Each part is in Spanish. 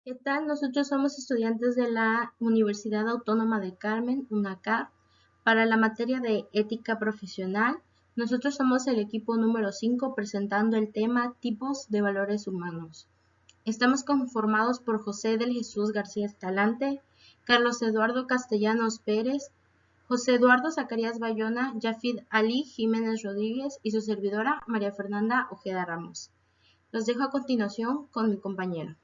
¿Qué tal? Nosotros somos estudiantes de la Universidad Autónoma de Carmen, UNACAR, para la materia de ética profesional. Nosotros somos el equipo número 5 presentando el tema tipos de valores humanos. Estamos conformados por José del Jesús García Escalante, Carlos Eduardo Castellanos Pérez, José Eduardo Zacarías Bayona, Yafid Ali Jiménez Rodríguez y su servidora María Fernanda Ojeda Ramos. Los dejo a continuación con mi compañero.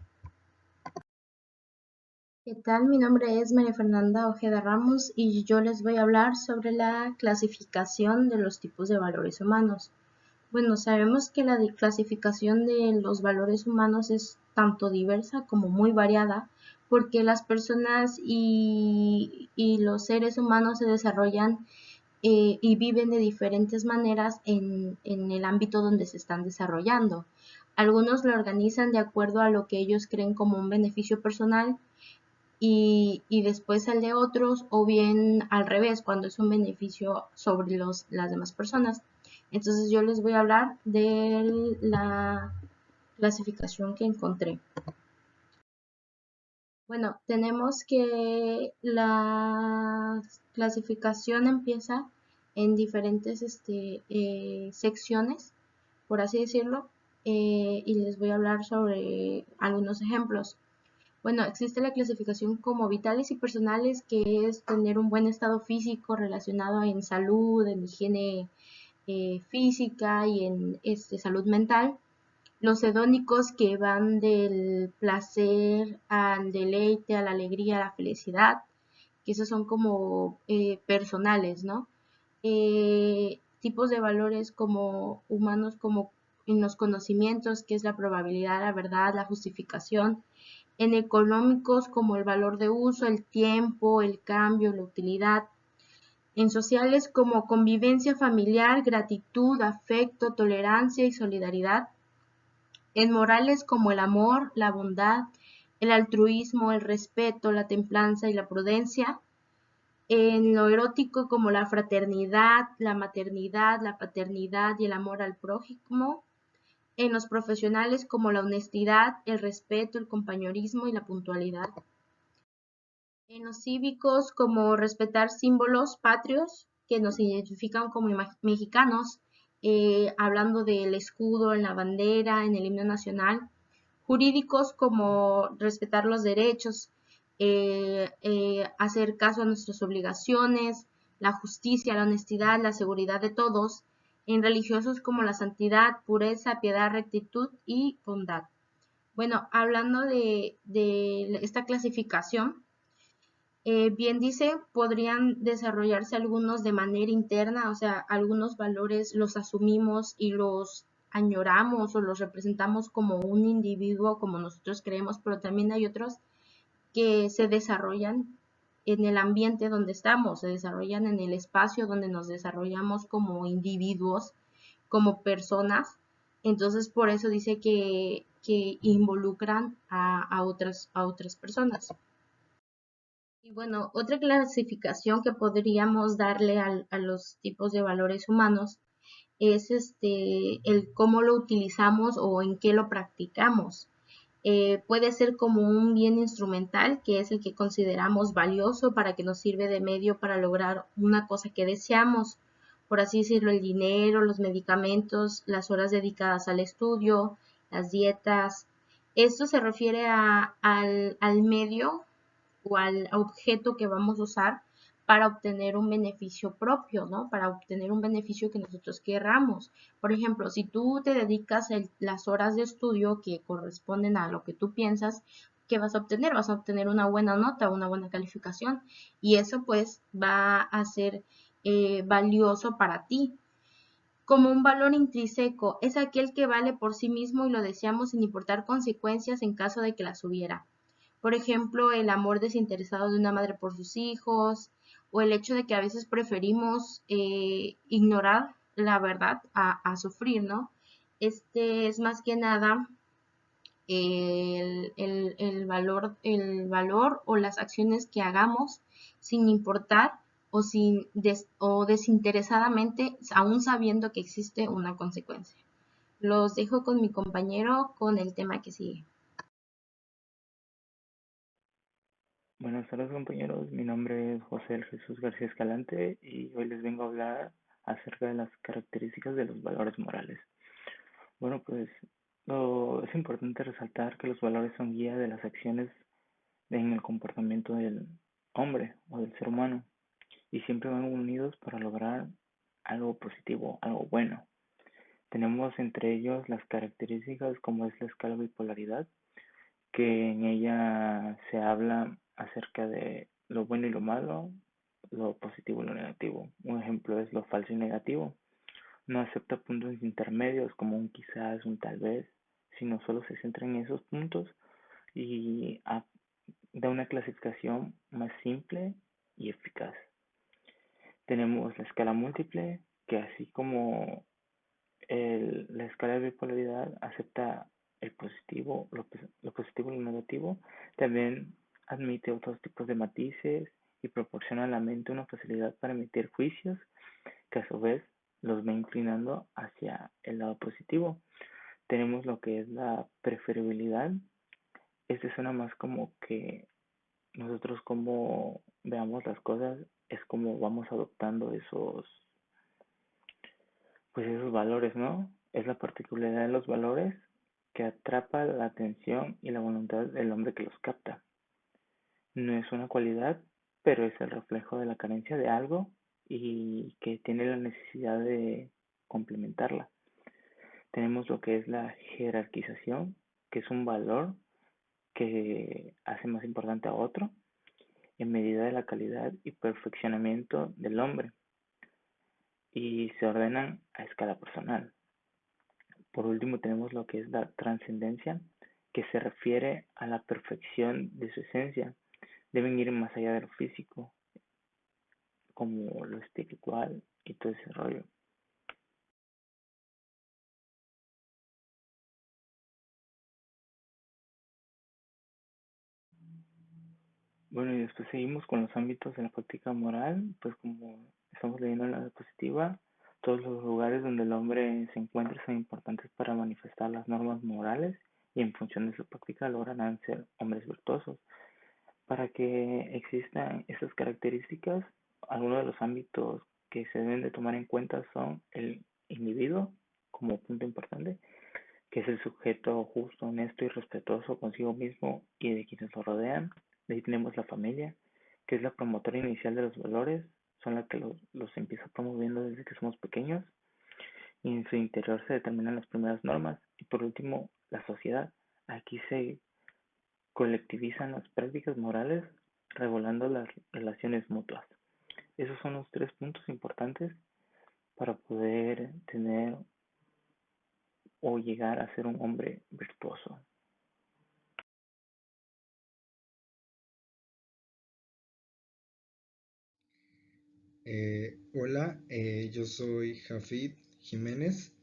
¿Qué tal? Mi nombre es María Fernanda Ojeda Ramos y yo les voy a hablar sobre la clasificación de los tipos de valores humanos. Bueno, sabemos que la clasificación de los valores humanos es tanto diversa como muy variada porque las personas y los seres humanos se desarrollan y viven de diferentes maneras en el ámbito donde se están desarrollando. Algunos lo organizan de acuerdo a lo que ellos creen como un beneficio personal y después el de otros, o bien al revés, cuando es un beneficio sobre las demás personas. Entonces yo les voy a hablar de la clasificación que encontré. Bueno, tenemos que la clasificación empieza en diferentes secciones, por así decirlo, y les voy a hablar sobre algunos ejemplos. Bueno, existe la clasificación como vitales y personales, que es tener un buen estado físico relacionado en salud, en higiene física y en salud mental. Los hedónicos, que van del placer al deleite, a la alegría, a la felicidad, que esos son como personales, ¿no? Tipos de valores como humanos, como en los conocimientos, que es la probabilidad, la verdad, la justificación. En económicos, como el valor de uso, el tiempo, el cambio, la utilidad. En sociales, como convivencia familiar, gratitud, afecto, tolerancia y solidaridad. En morales, como el amor, la bondad, el altruismo, el respeto, la templanza y la prudencia. En lo erótico, como la fraternidad, la maternidad, la paternidad y el amor al prójimo. En los profesionales, como la honestidad, el respeto, el compañerismo y la puntualidad. En los cívicos, como respetar símbolos patrios que nos identifican como mexicanos, hablando del escudo en la bandera, en el himno nacional. Jurídicos, como respetar los derechos, hacer caso a nuestras obligaciones, la justicia, la honestidad, la seguridad de todos. En religiosos, como la santidad, pureza, piedad, rectitud y bondad. Bueno, hablando de esta clasificación, bien dice, podrían desarrollarse algunos de manera interna, o sea, algunos valores los asumimos y los añoramos o los representamos como un individuo, como nosotros creemos, pero también hay otros que se desarrollan en el ambiente donde estamos, se desarrollan en el espacio donde nos desarrollamos como individuos, como personas. Entonces, por eso dice que involucran a otras personas. Y bueno, otra clasificación que podríamos darle a los tipos de valores humanos es el cómo lo utilizamos o en qué lo practicamos. Puede ser como un bien instrumental, que es el que consideramos valioso para que nos sirve de medio para lograr una cosa que deseamos, por así decirlo, el dinero, los medicamentos, las horas dedicadas al estudio, las dietas. Esto se refiere al medio o al objeto que vamos a usar para obtener un beneficio propio, ¿no? Para obtener un beneficio que nosotros querramos. Por ejemplo, si tú te dedicas las horas de estudio que corresponden a lo que tú piensas, ¿qué vas a obtener? Vas a obtener una buena nota, una buena calificación, y eso pues va a ser valioso para ti. Como un valor intrínseco, es aquel que vale por sí mismo y lo deseamos sin importar consecuencias en caso de que las hubiera. Por ejemplo, el amor desinteresado de una madre por sus hijos, o el hecho de que a veces preferimos ignorar la verdad a sufrir, ¿no? Este es más que nada el valor o las acciones que hagamos sin importar o desinteresadamente, aún sabiendo que existe una consecuencia. Los dejo con mi compañero con el tema que sigue. Buenas tardes compañeros, mi nombre es José Jesús García Escalante y hoy les vengo a hablar acerca de las características de los valores morales. Bueno, pues es importante resaltar que los valores son guía de las acciones en el comportamiento del hombre o del ser humano y siempre van unidos para lograr algo positivo, algo bueno. Tenemos entre ellos las características como es la escala de bipolaridad, que en ella se habla acerca de lo bueno y lo malo, lo positivo y lo negativo. Un ejemplo es lo falso y negativo. No acepta puntos intermedios como un quizás, un tal vez, sino solo se centra en esos puntos y da una clasificación más simple y eficaz. Tenemos la escala múltiple, que así como la escala de bipolaridad acepta el positivo, lo positivo y lo negativo. También admite otros tipos de matices y proporciona a la mente una facilidad para emitir juicios que a su vez los va inclinando hacia el lado positivo. Tenemos lo que es la preferibilidad. Este suena más como que nosotros como veamos las cosas es como vamos adoptando esos valores, ¿no? Es la particularidad de los valores que atrapa la atención y la voluntad del hombre que los capta. No es una cualidad, pero es el reflejo de la carencia de algo y que tiene la necesidad de complementarla. Tenemos lo que es la jerarquización, que es un valor que hace más importante a otro en medida de la calidad y perfeccionamiento del hombre y se ordenan a escala personal. Por último, tenemos lo que es la trascendencia, que se refiere a la perfección de su esencia. Deben ir más allá de lo físico, como lo espiritual y todo ese rollo. Bueno, y después seguimos con los ámbitos de la práctica moral, pues como estamos leyendo en la diapositiva, todos los lugares donde el hombre se encuentra son importantes para manifestar las normas morales y en función de su práctica lograrán ser hombres virtuosos. Para que existan esas características, algunos de los ámbitos que se deben de tomar en cuenta son el individuo como punto importante, que es el sujeto justo, honesto y respetuoso consigo mismo y de quienes lo rodean. De ahí tenemos la familia, que es la promotora inicial de los valores, son la que los empieza promoviendo desde que somos pequeños y en su interior se determinan las primeras normas. Y por último, la sociedad. Aquí se colectivizan las prácticas morales regulando las relaciones mutuas. Esos son los tres puntos importantes para poder tener o llegar a ser un hombre virtuoso. Hola, yo soy Jafid Jiménez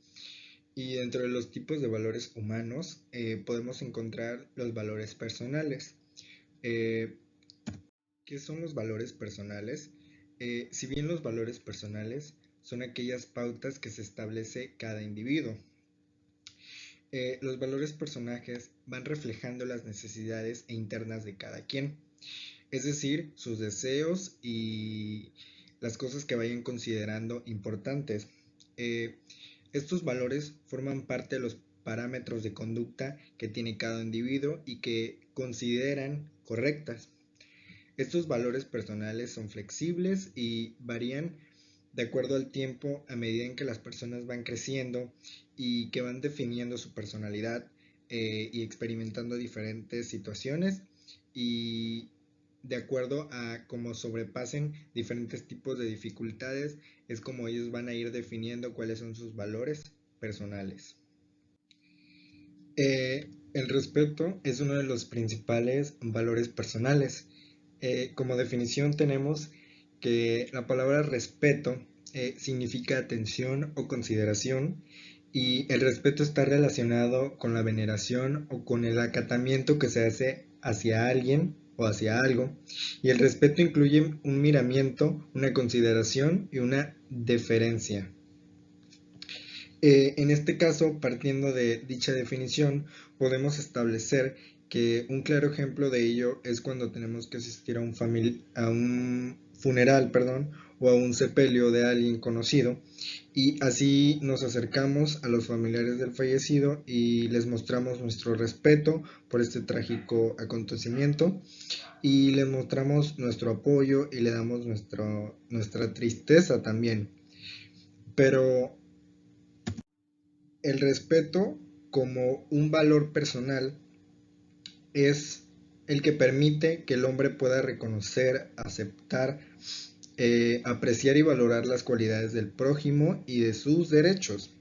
y dentro de los tipos de valores humanos podemos encontrar los valores personales. Eh, ¿Qué son los valores personales? Si bien los valores personales son aquellas pautas que se establece cada individuo, los valores personajes van reflejando las necesidades internas de cada quien, es decir, sus deseos y las cosas que vayan considerando importantes. Eh, Estos valores forman parte de los parámetros de conducta que tiene cada individuo y que consideran correctas. Estos valores personales son flexibles y varían de acuerdo al tiempo a medida en que las personas van creciendo y que van definiendo su personalidad y experimentando diferentes situaciones y de acuerdo a cómo sobrepasen diferentes tipos de dificultades es como ellos van a ir definiendo cuáles son sus valores personales. El respeto es uno de los principales valores personales. Como definición tenemos que la palabra respeto significa atención o consideración y el respeto está relacionado con la veneración o con el acatamiento que se hace hacia alguien o hacia algo y el respeto incluye un miramiento, una consideración y una deferencia. En este caso, partiendo de dicha definición, podemos establecer que un claro ejemplo de ello es cuando tenemos que asistir a un funeral, o a un sepelio de alguien conocido, y así nos acercamos a los familiares del fallecido y les mostramos nuestro respeto por este trágico acontecimiento y les mostramos nuestro apoyo y le damos nuestra tristeza también. Pero el respeto como un valor personal es el que permite que el hombre pueda reconocer, aceptar, apreciar y valorar las cualidades del prójimo y de sus derechos.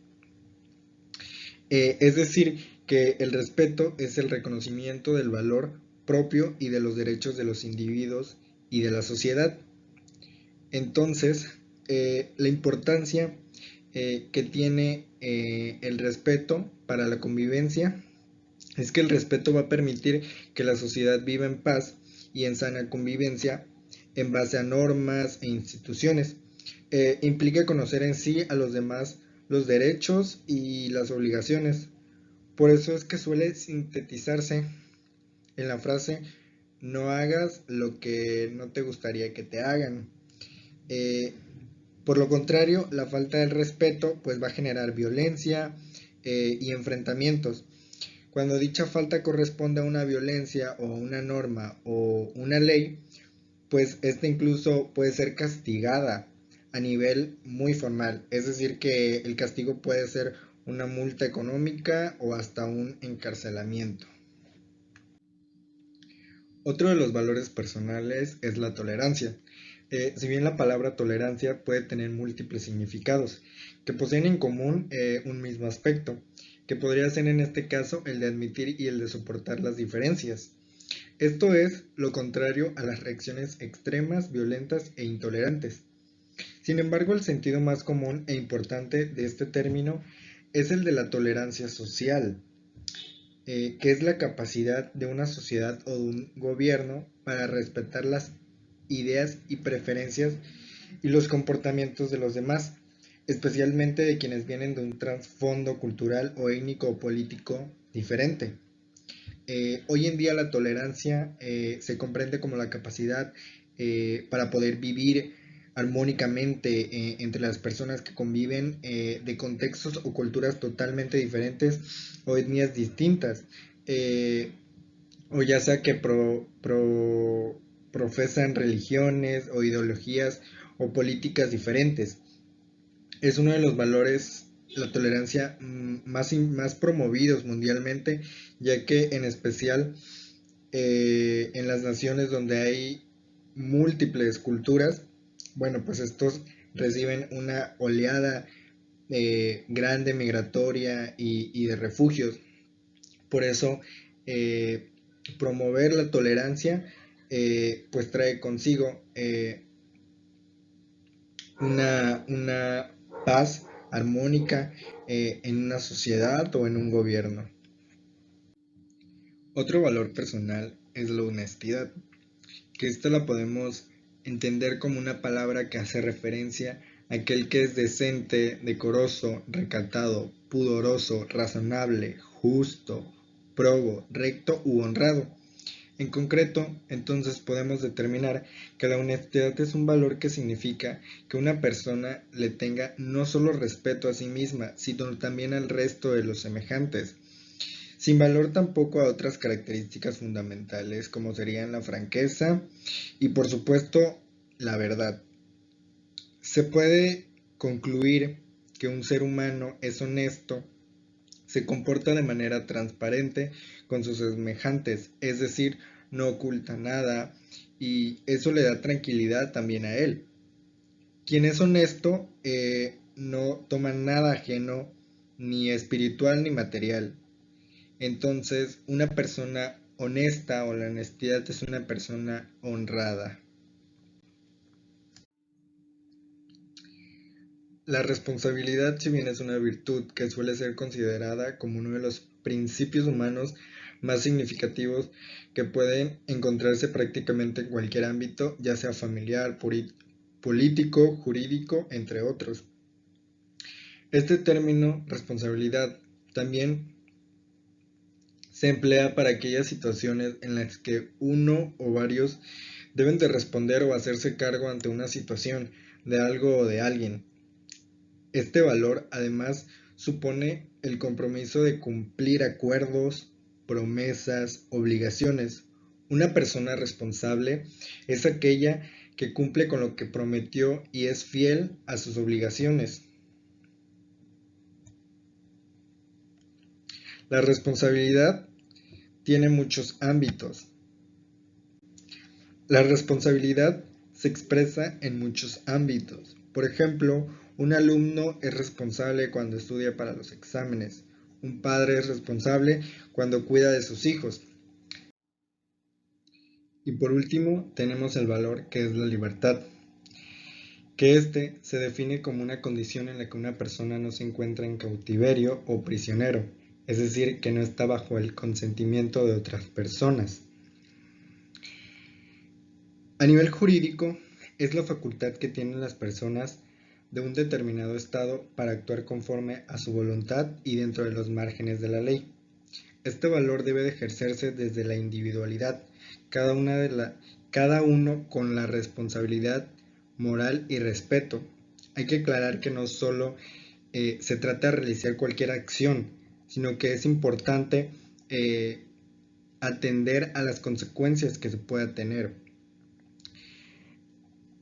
Es decir, que el respeto es el reconocimiento del valor propio y de los derechos de los individuos y de la sociedad. Entonces, la importancia que tiene el respeto para la convivencia es que el respeto va a permitir que la sociedad viva en paz y en sana convivencia en base a normas e instituciones. Implica conocer en sí a los demás los derechos y las obligaciones. Por eso es que suele sintetizarse en la frase: no hagas lo que no te gustaría que te hagan. Por lo contrario, la falta de respeto pues va a generar violencia y enfrentamientos. Cuando dicha falta corresponde a una violencia o una norma o una ley, pues esta incluso puede ser castigada a nivel muy formal. Es decir, que el castigo puede ser una multa económica o hasta un encarcelamiento. Otro de los valores personales es la tolerancia. Si bien la palabra tolerancia puede tener múltiples significados, que poseen en común un mismo aspecto, que podría ser en este caso el de admitir y el de soportar las diferencias. Esto es lo contrario a las reacciones extremas, violentas e intolerantes. Sin embargo, el sentido más común e importante de este término es el de la tolerancia social, que es la capacidad de una sociedad o de un gobierno para respetar las ideas y preferencias y los comportamientos de los demás, especialmente de quienes vienen de un trasfondo cultural o étnico o político diferente. Hoy en día la tolerancia se comprende como la capacidad para poder vivir armónicamente entre las personas que conviven de contextos o culturas totalmente diferentes o etnias distintas, o ya sea que profesan religiones o ideologías o políticas diferentes. Es uno de los valores, la tolerancia, más promovidos mundialmente, ya que en especial en las naciones donde hay múltiples culturas, bueno, pues estos reciben una oleada grande migratoria y de refugios. Por eso, promover la tolerancia pues trae consigo una paz armónica en una sociedad o en un gobierno. Otro valor personal es la honestidad, que esta la podemos entender como una palabra que hace referencia a aquel que es decente, decoroso, recatado, pudoroso, razonable, justo, probo, recto u honrado. En concreto, entonces podemos determinar que la honestidad es un valor que significa que una persona le tenga no solo respeto a sí misma, sino también al resto de los semejantes, sin valor tampoco a otras características fundamentales como serían la franqueza y por supuesto la verdad. Se puede concluir que un ser humano es honesto, se comporta de manera transparente con sus semejantes, es decir, no oculta nada y eso le da tranquilidad también a él. Quien es honesto no toma nada ajeno, ni espiritual ni material. Entonces, una persona honesta o la honestidad es una persona honrada. La responsabilidad, si bien es una virtud que suele ser considerada como uno de los principios humanos más significativos que pueden encontrarse prácticamente en cualquier ámbito, ya sea familiar, político, jurídico, entre otros. Este término, responsabilidad, también Se emplea para aquellas situaciones en las que uno o varios deben de responder o hacerse cargo ante una situación, de algo o de alguien. Este valor además supone el compromiso de cumplir acuerdos, promesas, obligaciones. Una persona responsable es aquella que cumple con lo que prometió y es fiel a sus obligaciones. La responsabilidad tiene muchos ámbitos. La responsabilidad se expresa en muchos ámbitos. Por ejemplo, un alumno es responsable cuando estudia para los exámenes. Un padre es responsable cuando cuida de sus hijos. Y por último, tenemos el valor que es la libertad, que este se define como una condición en la que una persona no se encuentra en cautiverio o prisionero, es decir, que no está bajo el consentimiento de otras personas. A nivel jurídico, es la facultad que tienen las personas de un determinado estado para actuar conforme a su voluntad y dentro de los márgenes de la ley. Este valor debe de ejercerse desde la individualidad, cada uno con la responsabilidad moral y respeto. Hay que aclarar que no solo se trata de realizar cualquier acción, sino que es importante atender a las consecuencias que se pueda tener.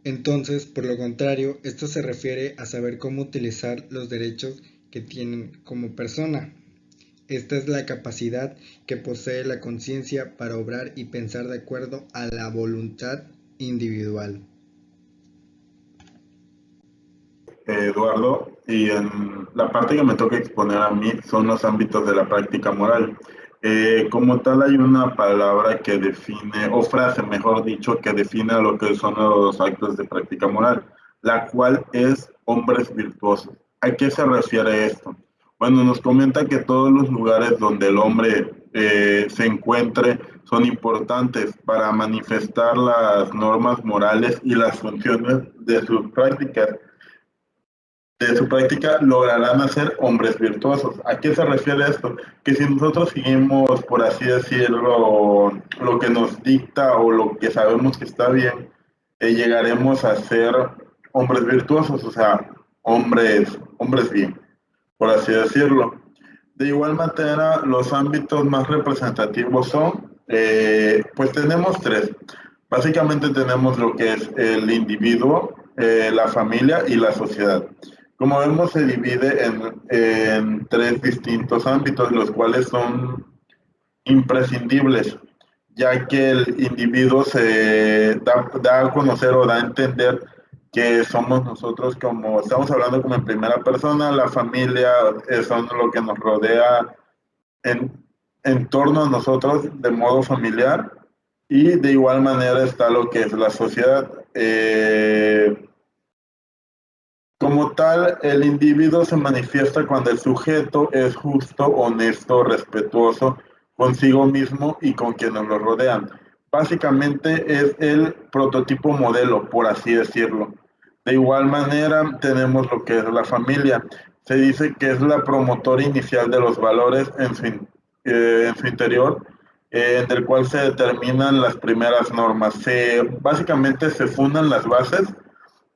Entonces, por lo contrario, esto se refiere a saber cómo utilizar los derechos que tienen como persona. Esta es la capacidad que posee la conciencia para obrar y pensar de acuerdo a la voluntad individual. Eduardo, y en la parte que me toca exponer a mí son los ámbitos de la práctica moral. Como tal, hay una palabra que define, o frase, mejor dicho, que define a lo que son los actos de práctica moral, la cual es hombres virtuosos. ¿A qué se refiere esto? Bueno, nos comenta que todos los lugares donde el hombre se encuentre son importantes para manifestar las normas morales y las funciones de sus prácticas. De su práctica lograrán hacer hombres virtuosos. ¿A qué se refiere esto? Que si nosotros seguimos, por así decirlo, lo que nos dicta o lo que sabemos que está bien, llegaremos a ser hombres virtuosos, o sea, hombres bien, por así decirlo. De igual manera, los ámbitos más representativos son, pues tenemos tres. Básicamente tenemos lo que es el individuo, la familia y la sociedad. Como vemos, se divide en tres distintos ámbitos, los cuales son imprescindibles, ya que el individuo se da a conocer o da a entender que somos nosotros, como estamos hablando como en primera persona, la familia son lo que nos rodea en torno a nosotros de modo familiar, y de igual manera está lo que es la sociedad. Como tal, el individuo se manifiesta cuando el sujeto es justo, honesto, respetuoso consigo mismo y con quienes lo rodean. Básicamente es el prototipo modelo, por así decirlo. De igual manera, tenemos lo que es la familia. Se dice que es la promotora inicial de los valores en su interior, en el cual se determinan las primeras normas. Básicamente se fundan las bases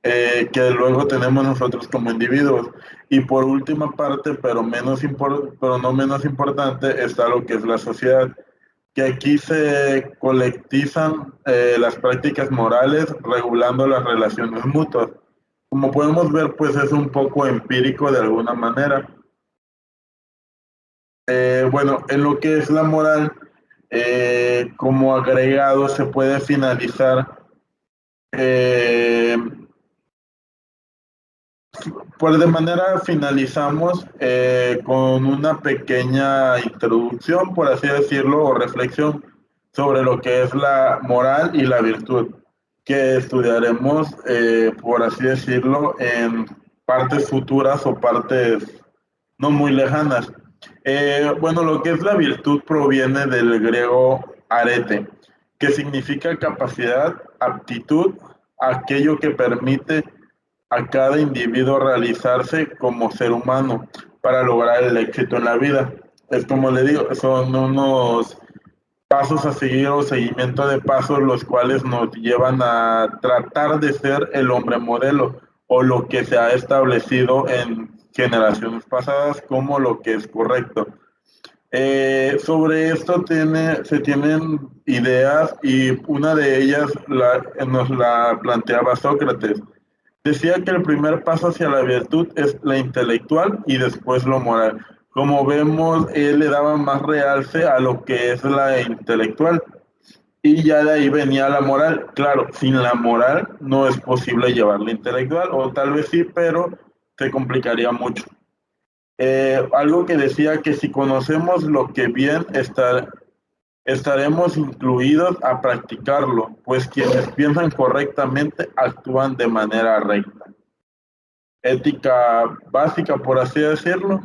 que luego tenemos nosotros como individuos. Y por última parte, pero no menos importante, está lo que es la sociedad, que aquí se colectivizan las prácticas morales regulando las relaciones mutuas. Como podemos ver, pues es un poco empírico de alguna manera. Bueno, en lo que es la moral, como agregado se puede finalizar pues de manera finalizamos con una pequeña introducción, por así decirlo, o reflexión sobre lo que es la moral y la virtud, que estudiaremos, por así decirlo, en partes futuras o partes no muy lejanas. Bueno, lo que es la virtud proviene del griego arete, que significa capacidad, aptitud, aquello que permite a cada individuo realizarse como ser humano para lograr el éxito en la vida. es como le digo, son unos pasos a seguir o seguimiento de pasos los cuales nos llevan a tratar de ser el hombre modelo o lo que se ha establecido en generaciones pasadas como lo que es correcto. Sobre esto se tienen ideas y una de ellas nos la planteaba Sócrates. Decía que el primer paso hacia la virtud es la intelectual y después lo moral. Como vemos, él le daba más realce a lo que es la intelectual y ya de ahí venía la moral. Claro, sin la moral no es posible llevar la intelectual, o tal vez sí, pero se complicaría mucho. Algo que decía que si conocemos lo que bien estaremos incluidos a practicarlo, pues quienes piensan correctamente actúan de manera recta. Ética básica, por así decirlo.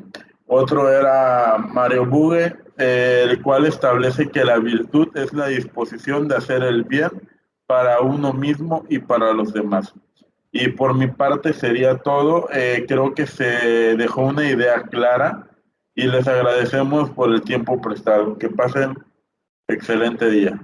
Otro era Mario Buge, el cual establece que la virtud es la disposición de hacer el bien para uno mismo y para los demás. Y por mi parte sería todo. Creo que se dejó una idea clara y les agradecemos por el tiempo prestado. Que pasen excelente día.